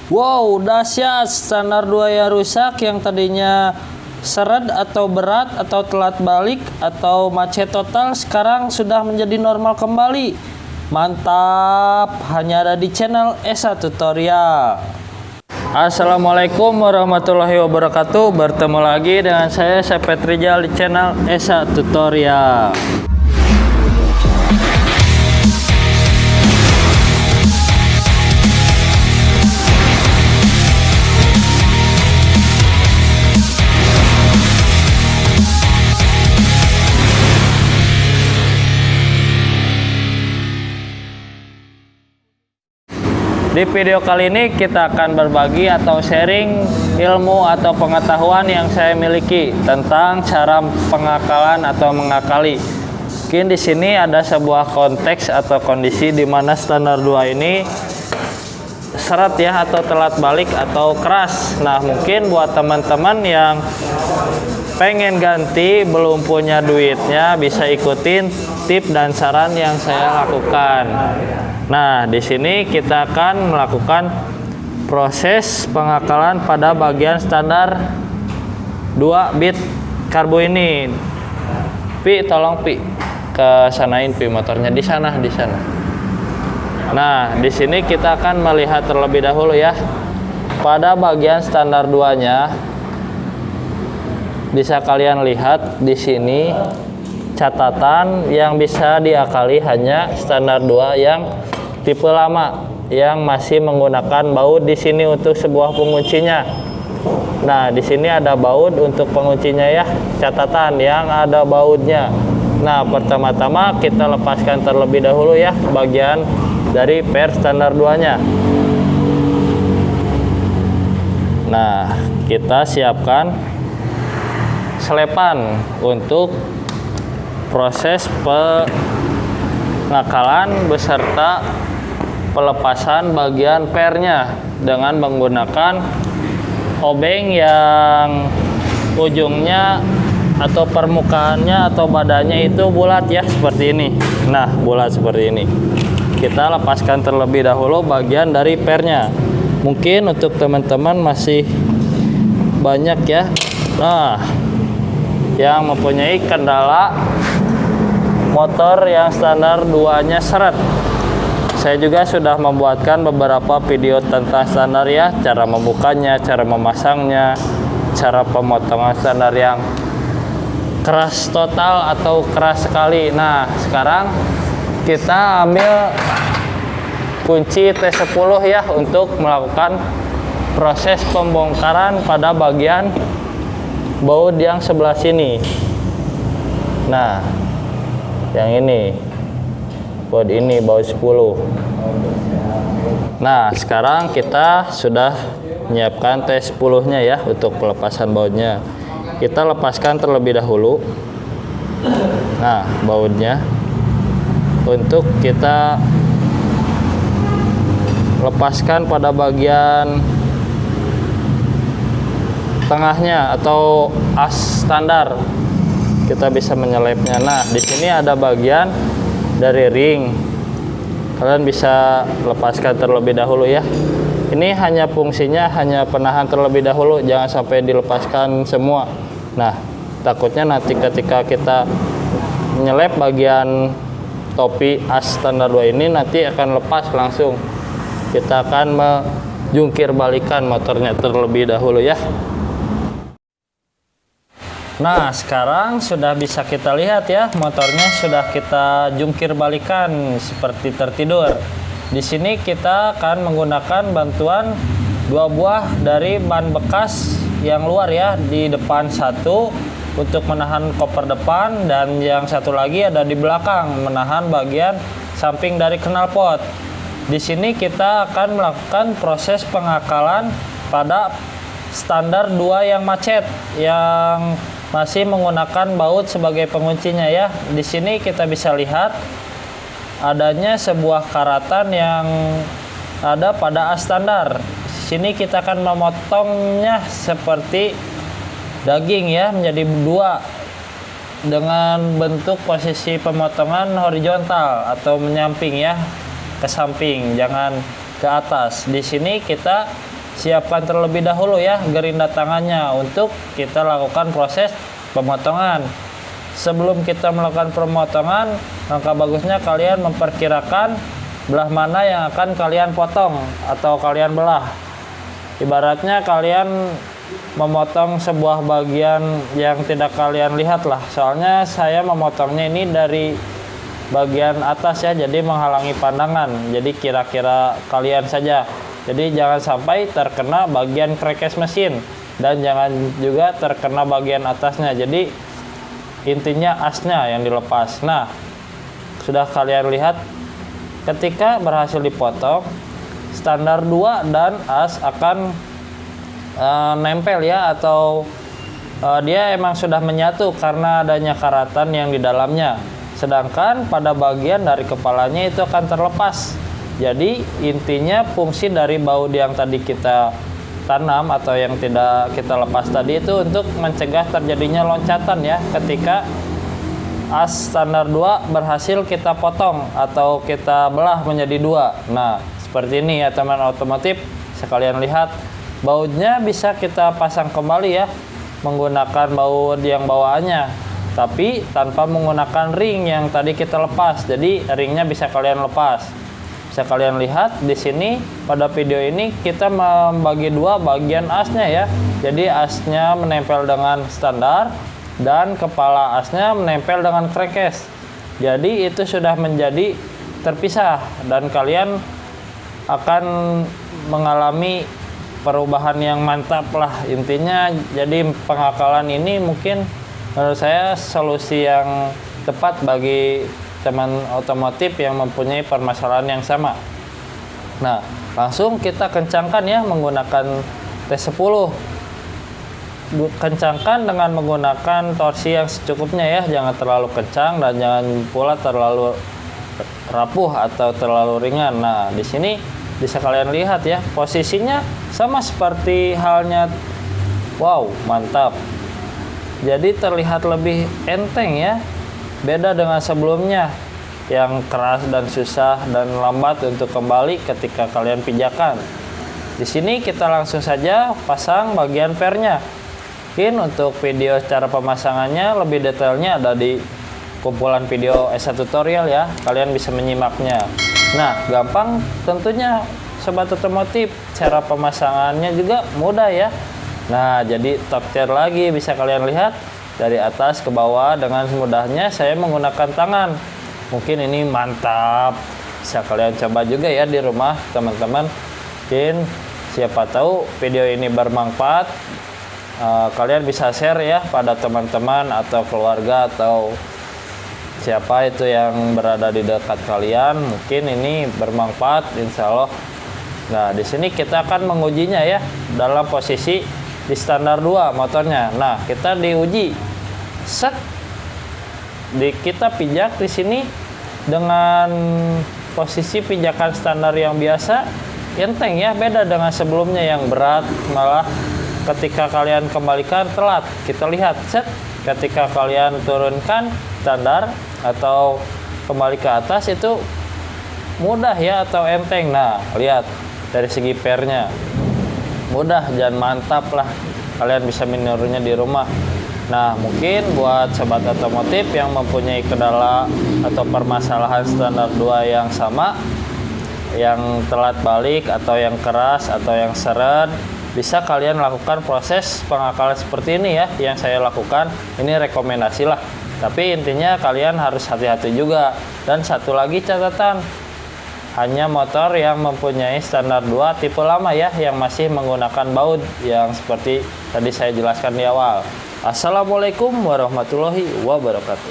Wow, dahsyat, standar 2 yang rusak yang tadinya seret atau berat atau telat balik atau macet total sekarang sudah menjadi normal kembali. Mantap, hanya ada di channel Esa Tutorial. Assalamualaikum warahmatullahi wabarakatuh. Bertemu lagi dengan saya Sepet Rijal di channel Esa Tutorial. Di video kali ini kita akan berbagi atau sharing ilmu atau pengetahuan yang saya miliki tentang cara pengakalan atau mengakali. Mungkin di sini ada sebuah konteks atau kondisi di mana standar 2 ini seret ya atau telat balik atau keras. Nah, mungkin buat teman-teman yang pengen ganti belum punya duitnya bisa ikutin tip dan saran yang saya lakukan. Nah, di sini kita akan melakukan proses pengakalan pada bagian standar 2 bit karbo ini. Pi, tolong Pi ke sanain Pi motornya di sana. Nah, di sini kita akan melihat terlebih dahulu ya. Pada bagian standar 2-nya bisa kalian lihat di sini catatan yang bisa diakali hanya standar 2 yang tipe lama yang masih menggunakan baut di sini untuk sebuah penguncinya. Nah, di sini ada baut untuk penguncinya ya, catatan yang ada bautnya. Nah, pertama-tama kita lepaskan terlebih dahulu ya bagian dari per standar 2-nya. Nah, kita siapkan selepan untuk proses pengakalan beserta pelepasan bagian pernya dengan menggunakan obeng yang ujungnya atau permukaannya atau badannya itu bulat ya seperti ini. Nah, bulat seperti ini. Kita lepaskan terlebih dahulu bagian dari pernya. Mungkin untuk teman-teman masih banyak ya. Nah, yang mempunyai kendala motor yang standar 2-nya seret. Saya juga sudah membuatkan beberapa video tentang standar ya, cara membukanya, cara memasangnya, cara pemotongan standar yang keras total atau keras sekali. Nah, sekarang kita ambil kunci T10 ya untuk melakukan proses pembongkaran pada bagian baut yang sebelah sini. Nah, yang ini baut ini baut 10. Nah, sekarang kita sudah menyiapkan T10 nya ya untuk pelepasan bautnya. Kita lepaskan terlebih dahulu. Nah, bautnya untuk kita lepaskan pada bagian tengahnya atau as standar. Kita bisa menyelepnya. Nah, di sini ada bagian dari ring. Kalian bisa lepaskan terlebih dahulu ya. Ini hanya fungsinya hanya penahan terlebih dahulu, jangan sampai dilepaskan semua. Nah, takutnya nanti ketika kita menyelep bagian topi as standar 2 ini nanti akan lepas langsung. Kita akan menjungkir balikan motornya terlebih dahulu ya. Nah, sekarang sudah bisa kita lihat ya, motornya sudah kita jungkir balikan seperti tertidur. Di sini kita akan menggunakan bantuan 2 buah dari ban bekas yang luar ya, di depan satu untuk menahan koper depan dan yang satu lagi ada di belakang menahan bagian samping dari knalpot. Di sini kita akan melakukan proses pengakalan pada standar 2 yang macet yang masih menggunakan baut sebagai penguncinya ya. Di sini kita bisa lihat adanya sebuah karatan yang ada pada as standar. Di sini kita akan memotongnya seperti daging ya menjadi 2 dengan bentuk posisi pemotongan horizontal atau menyamping ya, ke samping, jangan ke atas. Di sini kita siapkan terlebih dahulu ya gerinda tangannya untuk kita lakukan proses pemotongan. Sebelum kita melakukan pemotongan, langkah bagusnya kalian memperkirakan belah mana yang akan kalian potong atau kalian belah. Ibaratnya kalian memotong sebuah bagian yang tidak kalian lihat lah. Soalnya saya memotongnya ini dari bagian atas ya, jadi menghalangi pandangan. Jadi kira-kira kalian saja. Jadi jangan sampai terkena bagian crankcase mesin dan jangan juga terkena bagian atasnya. Jadi intinya asnya yang dilepas. Nah, sudah kalian lihat ketika berhasil dipotong, standar 2 dan as akan nempel ya, atau dia emang sudah menyatu karena adanya karatan yang di dalamnya. Sedangkan pada bagian dari kepalanya itu akan terlepas. Jadi intinya fungsi dari baut yang tadi kita tanam atau yang tidak kita lepas tadi itu untuk mencegah terjadinya loncatan ya ketika as standar 2 berhasil kita potong atau kita belah menjadi 2. Nah, seperti ini ya teman otomotif sekalian, lihat bautnya bisa kita pasang kembali ya menggunakan baut yang bawaannya, tapi tanpa menggunakan ring yang tadi kita lepas. Jadi ringnya bisa kalian lepas. Bisa kalian lihat di sini pada video ini kita membagi dua bagian asnya ya. Jadi asnya menempel dengan standar dan kepala asnya menempel dengan crankcase. Jadi itu sudah menjadi terpisah dan kalian akan mengalami perubahan yang mantap lah intinya. Jadi pengakalan ini mungkin menurut saya solusi yang tepat bagi teman otomotif yang mempunyai permasalahan yang sama. Nah, langsung kita kencangkan ya menggunakan T10. Kencangkan dengan menggunakan torsi yang secukupnya ya, jangan terlalu kencang dan jangan pula terlalu rapuh atau terlalu ringan. Nah, di sini bisa kalian lihat ya, posisinya sama seperti halnya, wow, mantap. Jadi terlihat lebih enteng ya, beda dengan sebelumnya yang keras dan susah dan lambat untuk kembali ketika kalian pijakan. Di sini kita langsung saja pasang bagian pernya. Mungkin untuk video cara pemasangannya lebih detailnya ada di kumpulan video ESA tutorial ya, kalian bisa menyimaknya. Nah, gampang tentunya sobat otomotif, cara pemasangannya juga mudah ya. Nah, jadi top tier lagi, bisa kalian lihat dari atas ke bawah dengan mudahnya saya menggunakan tangan. Mungkin ini mantap, bisa kalian coba juga ya di rumah teman-teman. Mungkin siapa tahu video ini bermanfaat, kalian bisa share ya pada teman-teman atau keluarga atau siapa itu yang berada di dekat kalian. Mungkin ini bermanfaat insya Allah. Nah, di sini kita akan mengujinya ya dalam posisi di standar 2 motornya. Nah, kita diuji set, kita pijak di sini dengan posisi pijakan standar yang biasa, enteng ya, beda dengan sebelumnya yang berat, malah ketika kalian kembalikan telat. Kita lihat set, ketika kalian turunkan standar atau kembali ke atas itu mudah ya atau enteng. Nah, lihat dari segi pernya mudah dan mantap lah, kalian bisa menirunya di rumah. Nah, mungkin buat sobat otomotif yang mempunyai kendala atau permasalahan standar 2 yang sama, yang telat balik atau yang keras atau yang seret, bisa kalian lakukan proses pengakalan seperti ini ya yang saya lakukan. Ini rekomendasi lah, tapi intinya kalian harus hati-hati juga. Dan satu lagi catatan, hanya motor yang mempunyai standar 2 tipe lama ya yang masih menggunakan baut yang seperti tadi saya jelaskan di awal. Assalamualaikum warahmatullahi wabarakatuh.